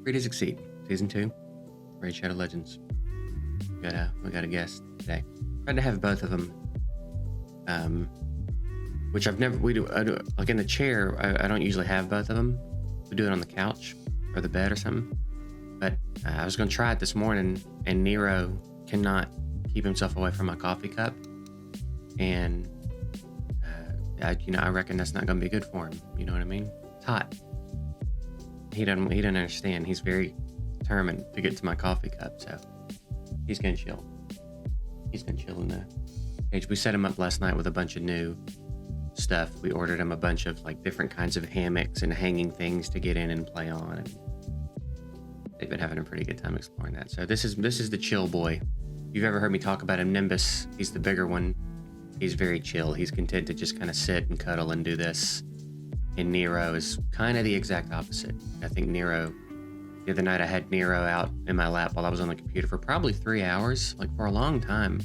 Free to Succeed, Season 2, Raid Shadow Legends. We got a guest today. Tried to have both of them. Which I do, like in the chair, I don't usually have both of them. We do it on the couch or the bed or something. But I was going to try it this morning, and Nero cannot keep himself away from my coffee cup. And, I reckon that's not going to be good for him. You know what I mean? It's hot. He doesn't understand. He's very determined to get to my coffee cup, so he's going to chill. He's going to chill in the cage. We set him up last night with a bunch of new stuff. We ordered him a bunch of like different kinds of hammocks and hanging things to get in and play on, and they've been having a pretty good time exploring that. So this is the chill boy. If you've ever heard me talk about him, Nimbus, he's the bigger one. He's very chill. He's content to just kind of sit and cuddle and do this. And Nero is kind of the exact opposite. I think Nero, the other night I had Nero out in my lap while I was on the computer for probably 3 hours, like for a long time.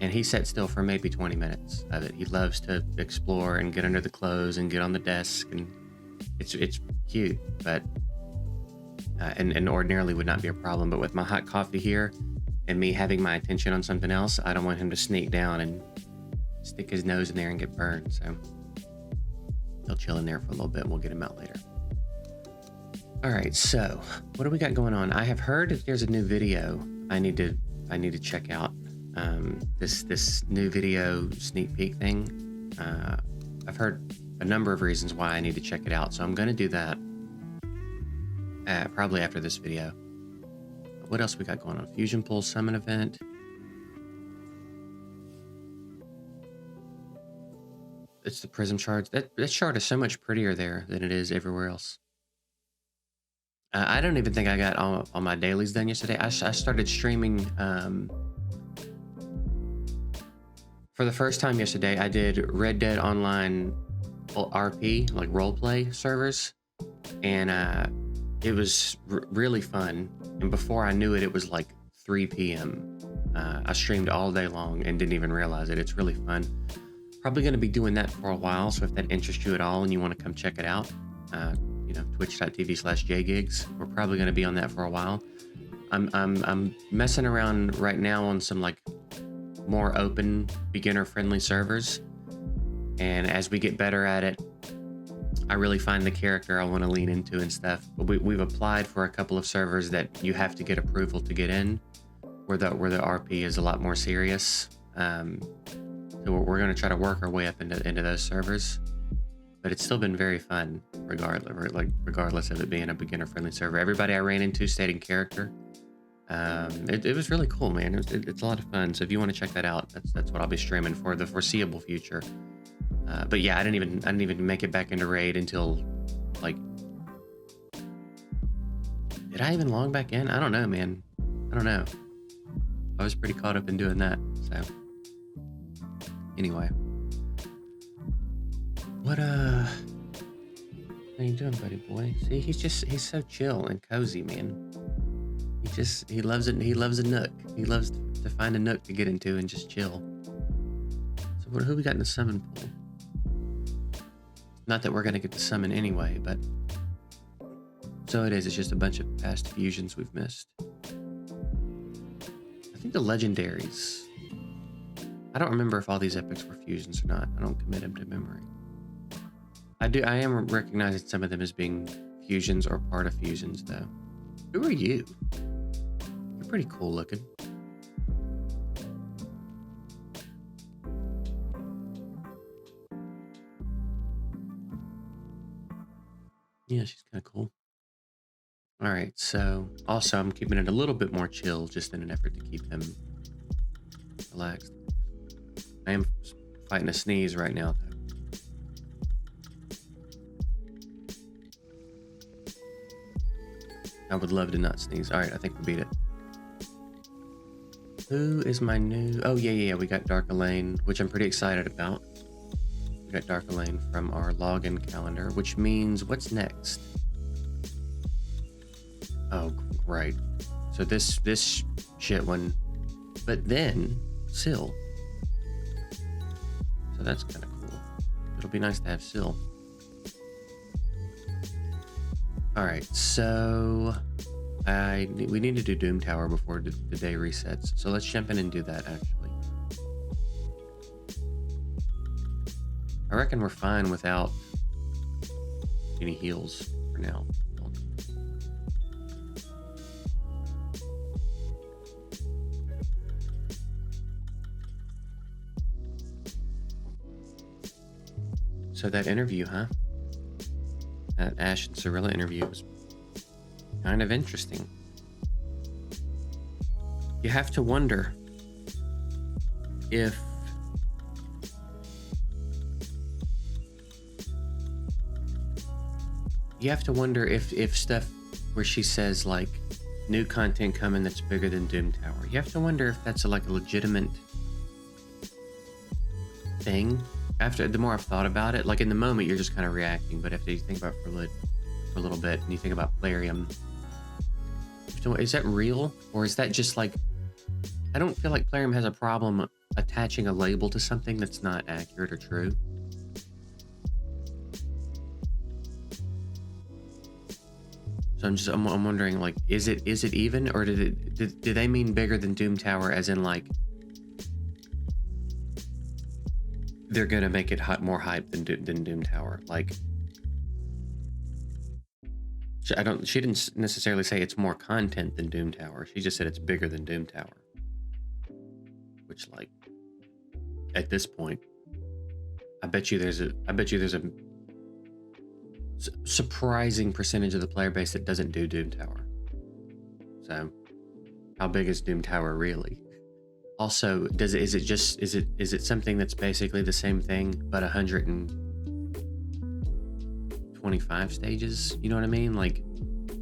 And he sat still for maybe 20 minutes of it. He loves to explore and get under the clothes and get on the desk, and it's cute, but and ordinarily would not be a problem. But with my hot coffee here and me having my attention on something else, I don't want him to sneak down and stick his nose in there and get burned. So he'll chill in there for a little bit and we'll get him out later. All right, so what do we got going on? I have heard that there's a new video I need to check out. This new video sneak peek thing. I've heard a number of reasons why I need to check it out, so I'm going to do that probably after this video. What else we got going on? Fusion Pool Summon event. It's the Prism shards. That shard is so much prettier there than it is everywhere else. I don't even think I got all my dailies done yesterday. I started streaming for the first time yesterday. I did Red Dead Online RP, like roleplay servers, and it was really fun. And before I knew it, it was like 3 p.m. I streamed all day long and didn't even realize it. It's really fun. Probably going to be doing that for a while, so if that interests you at all and you want to come check it out, twitch.tv/JGigs. We're probably going to be on that for a while. I'm messing around right now on some like more open, beginner-friendly servers, and as we get better at it, I really find the character I want to lean into and stuff. But we've applied for a couple of servers that you have to get approval to get in, where the RP is a lot more serious. So we're going to try to work our way up into those servers, but it's still been very fun regardless of it being a beginner-friendly server. Everybody I ran into stayed in character. It was really cool, man. It's a lot of fun. So if you want to check that out, that's what I'll be streaming for the foreseeable future. But yeah, I didn't even make it back into Raid until like, did I even log back in? I don't know, man. I don't know. I was pretty caught up in doing that. So anyway, what how you doing, buddy boy? See, he's so chill and cozy, man. He loves it. He loves a nook. He loves to find a nook to get into and just chill. So who we got in the summon pool? Not that we're gonna get to summon anyway, but so it is. It's just a bunch of past fusions we've missed. I think the legendaries. I don't remember if all these epics were fusions or not. I don't commit them to memory. I am recognizing some of them as being fusions or part of fusions, though. Who are you? You're pretty cool looking. Yeah, she's kind of cool. All right, so also I'm keeping it a little bit more chill just in an effort to keep him relaxed. I am fighting a sneeze right now, though. I would love to not sneeze. All right, I think we beat it. Who is my new... Oh, yeah. We got Dark Elaine, which I'm pretty excited about. We got Dark Elaine from our login calendar, which means what's next? Oh, right. So this shit one, but then Syl. So that's kind of cool. It'll be nice to have Syl. All right, so We need to do Doom Tower before the day resets. So let's jump in and do that, actually. I reckon we're fine without any heals for now. So that interview, huh? That Ash and Cirilla interview was kind of interesting. You have to wonder if stuff where she says like new content coming that's bigger than Doom Tower. You have to wonder if that's like a legitimate thing. After the more I've thought about it, like in the moment you're just kind of reacting, but after you think about it for a little bit and you think about Plarium, is that real, or is that just like, I don't feel like Plarium has a problem attaching a label to something that's not accurate or true. So I'm wondering, like, is it even, or did they mean bigger than Doom Tower as in like they're gonna make it more hype than Doom Tower? Like, she didn't necessarily say it's more content than Doom Tower. She just said it's bigger than Doom Tower. Which, like, at this point, I bet you there's a surprising percentage of the player base that doesn't do Doom Tower. So, how big is Doom Tower really? Also, is it something that's basically the same thing but 125 stages? You know what I mean? Like,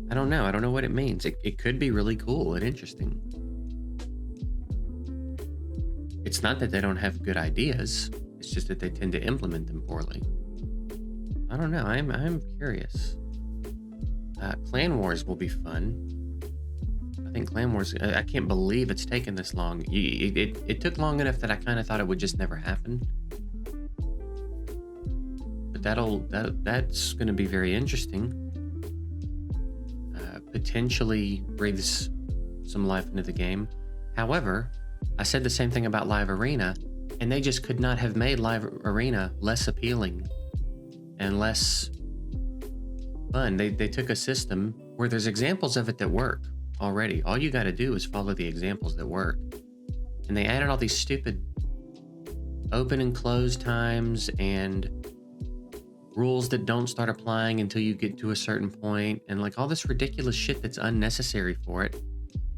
I don't know what it means. It could be really cool and interesting. It's not that they don't have good ideas, it's just that they tend to implement them poorly. I don't know, I'm curious. Clan Wars will be fun. I think Clan Wars, I can't believe it's taken this long. It took long enough that I kind of thought it would just never happen. But that's going to be very interesting. Potentially breathes some life into the game. However, I said the same thing about Live Arena, and they just could not have made Live Arena less appealing and less fun. They took a system where there's examples of it that work already. All you got to do is follow the examples that work. And they added all these stupid open and close times and rules that don't start applying until you get to a certain point, and like all this ridiculous shit that's unnecessary for it.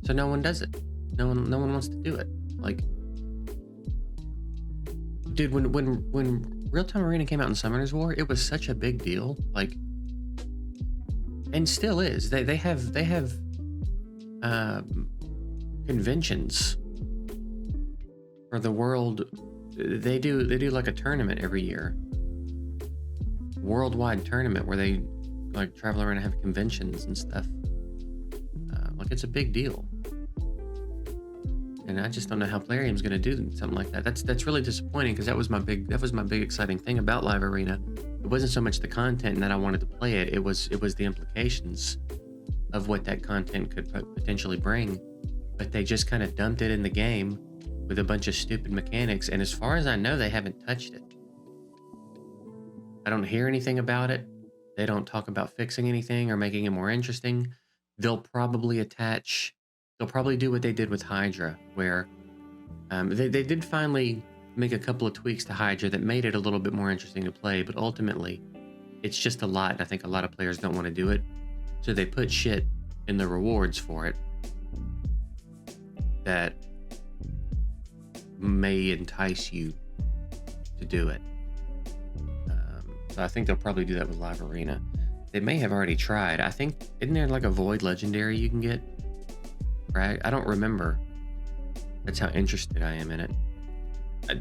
So no one does it. No one wants to do it. Like, dude, when Real Time Arena came out in Summoners War, it was such a big deal. Like, and still is. They have conventions for the world. They do like a tournament every year, worldwide tournament where they like travel around and have conventions and stuff. Like, it's a big deal. And I just don't know how Plarium's going to do something like that. That's really disappointing, because that was my big exciting thing about Live Arena. It wasn't so much the content and that I wanted to play it. It was the implications of what that content could potentially bring. But they just kind of dumped it in the game with a bunch of stupid mechanics. And as far as I know, they haven't touched it. I don't hear anything about it. They don't talk about fixing anything or making it more interesting. They'll probably do what they did with Hydra, where they did finally make a couple of tweaks to Hydra that made it a little bit more interesting to play, but ultimately it's just a lot, and I think a lot of players don't want to do it. So they put shit in the rewards for it that may entice you to do it. So I think they'll probably do that with Live Arena. They may have already tried. I think, isn't there like a Void Legendary you can get? Right? I don't remember. That's how interested I am in it.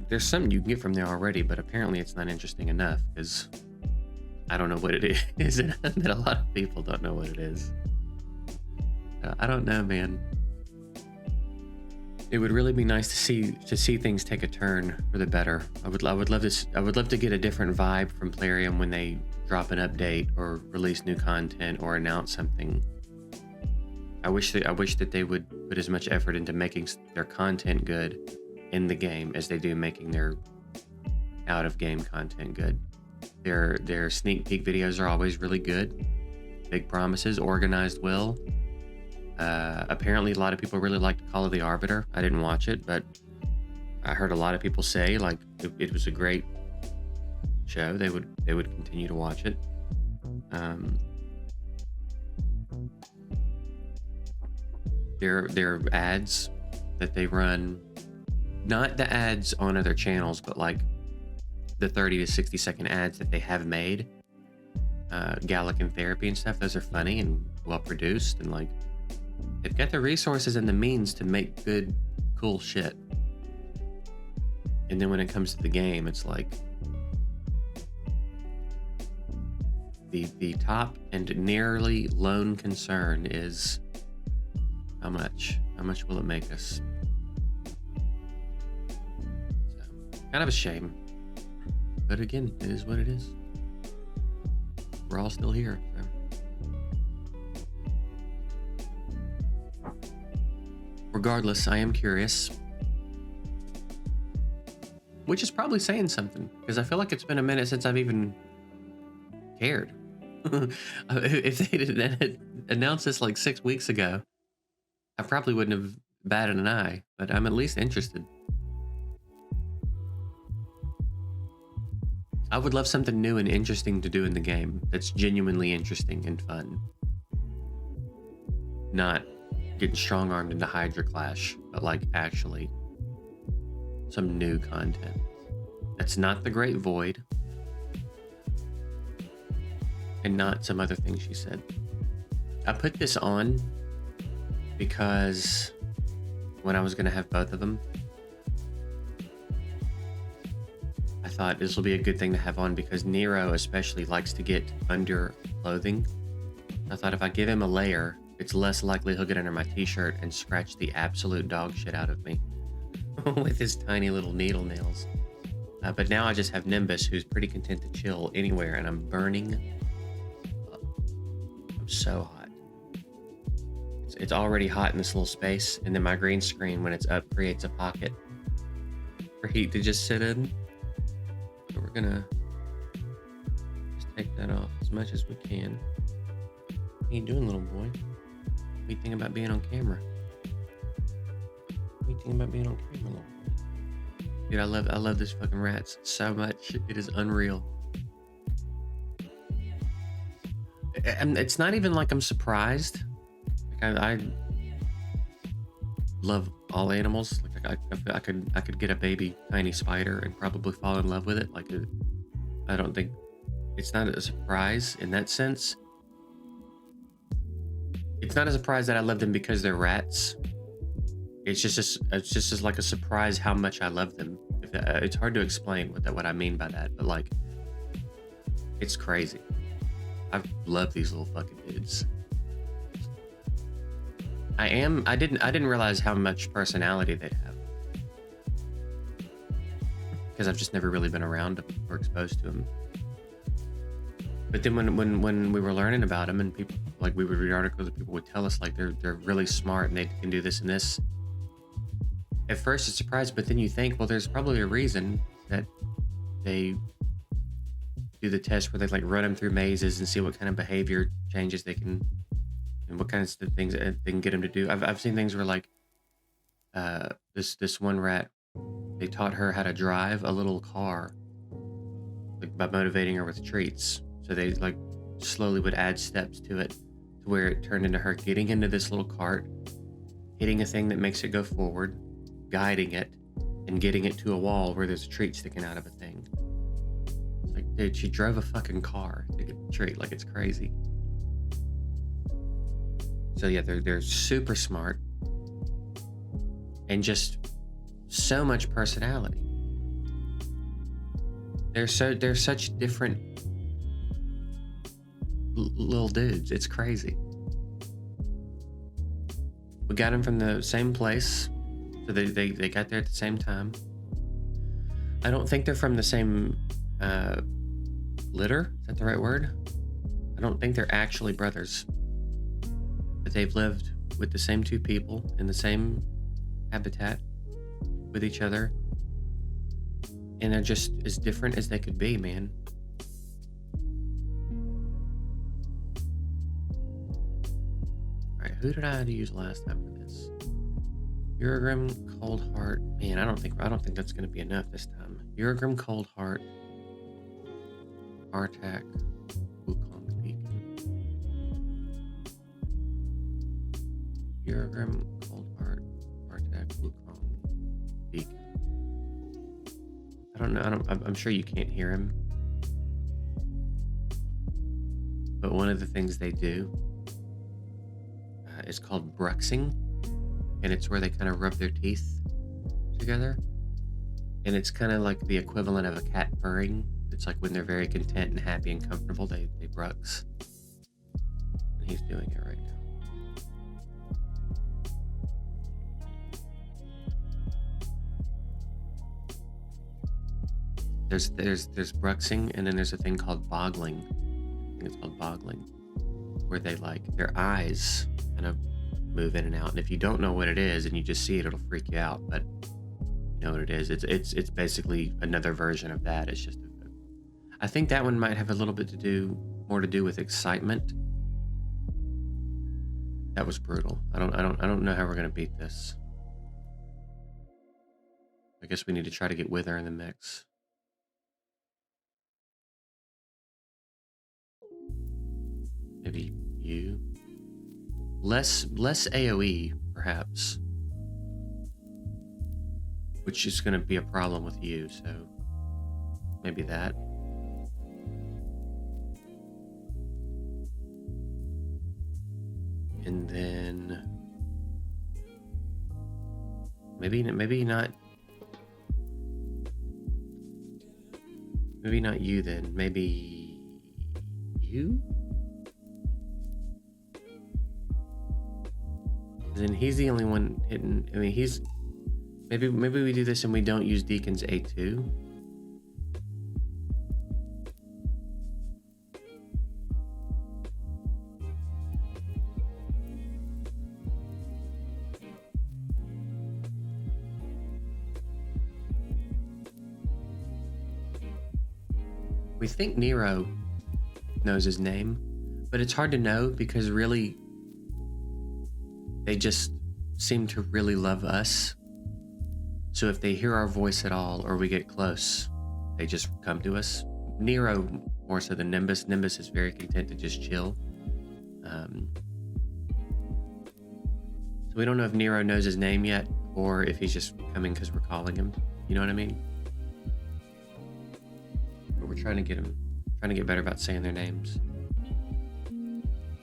There's something you can get from there already, but apparently it's not interesting enough, because I don't know what it is, and that a lot of people don't know what it is. I don't know, man. It would really be nice to see things take a turn for the better. I would love to get a different vibe from Plarium when they drop an update or release new content or announce something. I wish that they would put as much effort into making their content good in the game as they do making their out of game content good. Their sneak peek videos are always really good. Big promises, organized well. Apparently a lot of people really liked Call of the Arbiter. I didn't watch it, but I heard a lot of people say like it was a great show. They would continue to watch it. Their ads that they run, not the ads on other channels, but like the 30 to 60 second ads that they have made, Gallic and Therapy and stuff, those are funny and well produced, and like they've got the resources and the means to make good, cool shit. And then when it comes to the game, it's like the top and nearly lone concern is how much will it make us? So, kind of a shame, but again, it is what it is. We're all still here. So. Regardless, I am curious, which is probably saying something, because I feel like it's been a minute since I've even cared. If they didn't announce this like 6 weeks ago, I probably wouldn't have batted an eye, but I'm at least interested. I would love something new and interesting to do in the game that's genuinely interesting and fun. Not getting strong-armed into Hydra Clash, but like actually some new content. That's not the Great Void, and not some other thing she said. I put this on because when I was gonna have both of them, I thought this will be a good thing to have on because Nero especially likes to get under clothing. I thought if I give him a layer, it's less likely he'll get under my t-shirt and scratch the absolute dog shit out of me with his tiny little needle nails. But now I just have Nimbus, who's pretty content to chill anywhere, and I'm burning up. I'm so hot. It's already hot in this little space, and then my green screen, when it's up, creates a pocket for heat to just sit in. So we're gonna just take that off as much as we can. What are you doing, little boy? What do you think about being on camera? What do you think about being on camera, little boy? Dude, I love this fucking rats so much. It is unreal. And it's not even like I'm surprised. Like I love all animals. Like I could get a baby tiny spider and probably fall in love with it. Like I don't think it's not a surprise in that sense. It's not a surprise that I love them because they're rats. It's just like a surprise how much I love them. It's hard to explain what I mean by that, but like, it's crazy. I love these little fucking dudes. I didn't realize how much personality they'd have, because I've just never really been around them or exposed to them. But then when we were learning about them, and people, like, we would read articles that people would tell us like they're really smart and they can do this and this. At first it's surprised, but then you think, well, there's probably a reason that they do the test where they like run them through mazes and see what kind of behavior changes they can, and what kinds of things they can get them to do. I've seen things where like this one rat, they taught her how to drive a little car, like by motivating her with treats. So they like slowly would add steps to it, to where it turned into her getting into this little cart, hitting a thing that makes it go forward, guiding it, and getting it to a wall where there's a treat sticking out of a thing. It's like, dude, she drove a fucking car to get the treat. Like, it's crazy. So yeah, they're super smart and just so much personality. They're such different little dudes. It's crazy. We got them from the same place. So they got there at the same time. I don't think they're from the same litter. Is that the right word? I don't think they're actually brothers. But they've lived with the same two people in the same habitat with each other, and they're just as different as they could be, man. All right, who did I use last time for this? Uragrim, Cold Heart. Man, I don't think that's gonna be enough this time. Uragrim, Cold Heart, Artak, Wukong Beacon. Uragrim, Cold Heart, Artak, Wukong Beacon. I don't know. I'm sure you can't hear him, but one of the things they do is called bruxing, and it's where they kind of rub their teeth together, and it's kind of like the equivalent of a cat purring. It's like when they're very content and happy and comfortable, they brux, and he's doing it right now. There's bruxing, and then there's a thing called boggling. I think it's called boggling, where they like their eyes kind of move in and out. And if you don't know what it is and you just see it, it'll freak you out. But you know what it is. It's basically another version of that. It's just I think that one might have a little bit more to do with excitement. That was brutal. I don't know how we're gonna beat this. I guess we need to try to get Wither in the mix. Maybe you. Less AoE, perhaps. Which is gonna be a problem with you, so maybe that. And then maybe not you then. Maybe you? Then he's the only one hidden. I mean, he's maybe we do this and we don't use Deacon's A2. We think Nero knows his name, but it's hard to know because really they just seem to really love us. So if they hear our voice at all or we get close, they just come to us. Nero more so than Nimbus. Nimbus is very content to just chill. So we don't know if Nero knows his name yet or if he's just coming because we're calling him. You know what I mean? But we're trying to get better about saying their names.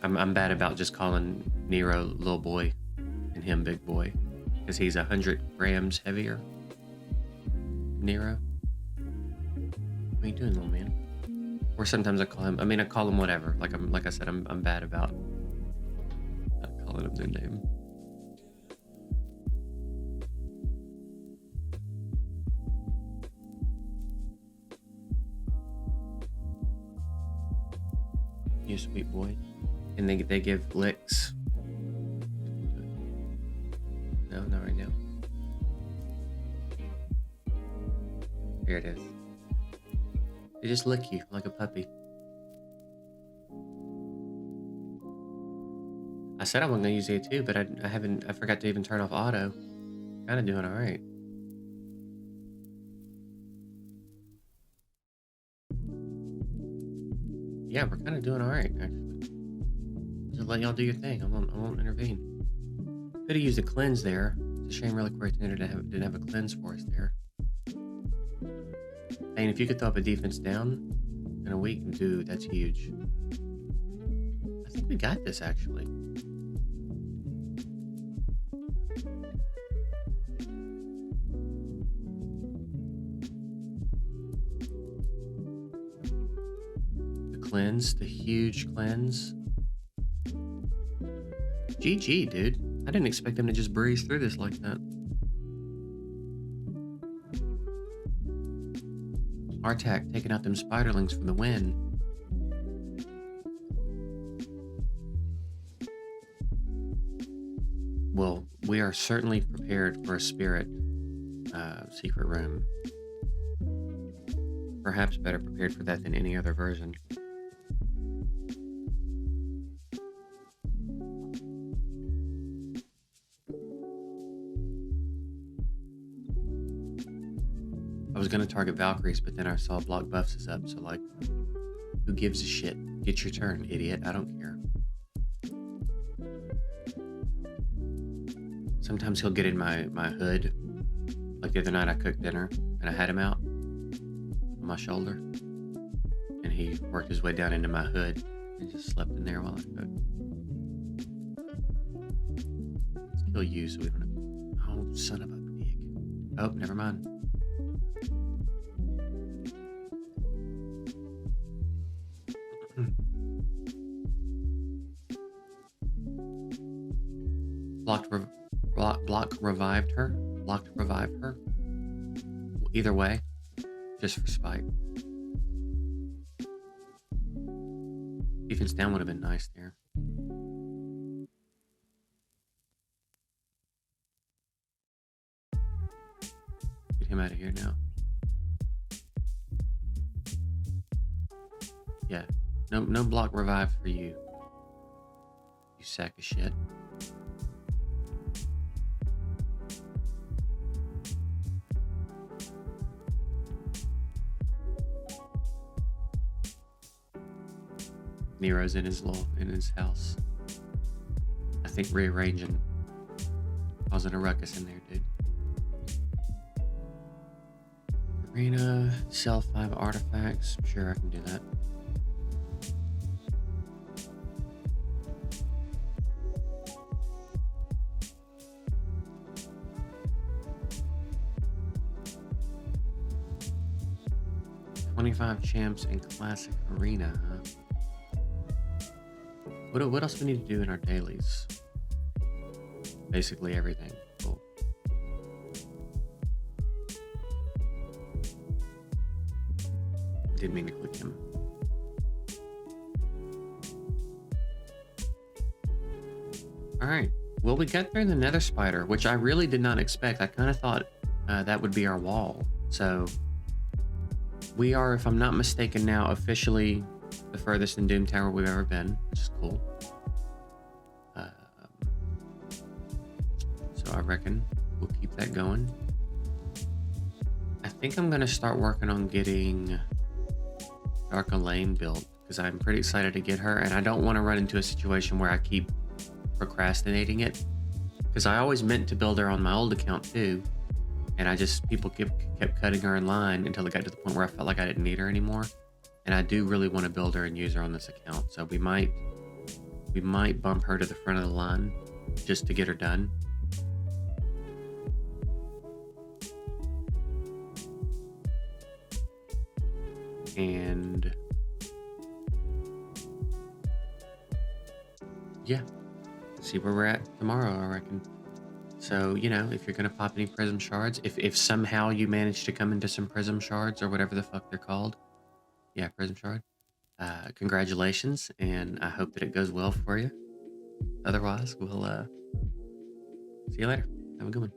I'm bad about just calling Nero little boy and him big boy because he's 100 grams heavier. Nero, what are you doing, little man? Or sometimes I call him whatever. Like I said, I'm bad about not calling him their name. You sweet boy. And they give licks. No, not right now. Here it is. They just lick you like a puppy. I said I wasn't gonna use A2, but I forgot to even turn off auto. Kinda doing alright. Yeah, we're kinda doing alright, actually. Just let y'all do your thing. I won't intervene. Could have used a cleanse there. It's a shame Relic Tender didn't have a cleanse for us there. And if you could throw up a defense down in a week, dude, that's huge. I think we got this actually. The cleanse, the huge cleanse. GG, dude. I didn't expect them to just breeze through this like that. Artak taking out them spiderlings for the win. we are certainly prepared for a spirit secret room. Perhaps better prepared for that than any other version. I was gonna target Valkyries, but then I saw block buffs is up, so like, who gives a shit? Get your turn, idiot. I don't care. Sometimes he'll get in my hood. Like the other night I cooked dinner and I had him out on my shoulder. And he worked his way down into my hood and just slept in there while I cooked. Let's kill you so we don't have... Oh, son of a pig. Oh, never mind. Block revived her. Blocked revived her. Either way, just for spite. Defense down would have been nice there. Get him out of here now. Yeah, no block revive for you. You sack of shit. Nero's in his house. I think rearranging, causing a ruckus in there, dude. Arena, sell 5 artifacts. Sure, I can do that. $25 champs in classic arena, huh? What else we need to do in our dailies? Basically everything. Cool. Didn't mean to click him. Alright. Well, we got through the nether spider, which I really did not expect. I kind of thought that would be our wall. So we are, if I'm not mistaken now, officially the furthest in Doom Tower we've ever been, which is cool. So I reckon we'll keep that going. I think I'm gonna start working on getting Dark Elaine built because I'm pretty excited to get her, and I don't want to run into a situation where I keep procrastinating it because I always meant to build her on my old account too, and people kept cutting her in line until it got to the point where I felt like I didn't need her anymore. And I do really want to build her and use her on this account. So we might bump her to the front of the line just to get her done. And yeah, see where we're at tomorrow, I reckon. So, you know, if you're going to pop any prism shards, if somehow you manage to come into some prism shards or whatever the fuck they're called, yeah, prism shard. Congratulations, and I hope that it goes well for you. Otherwise, we'll see you later. Have a good one.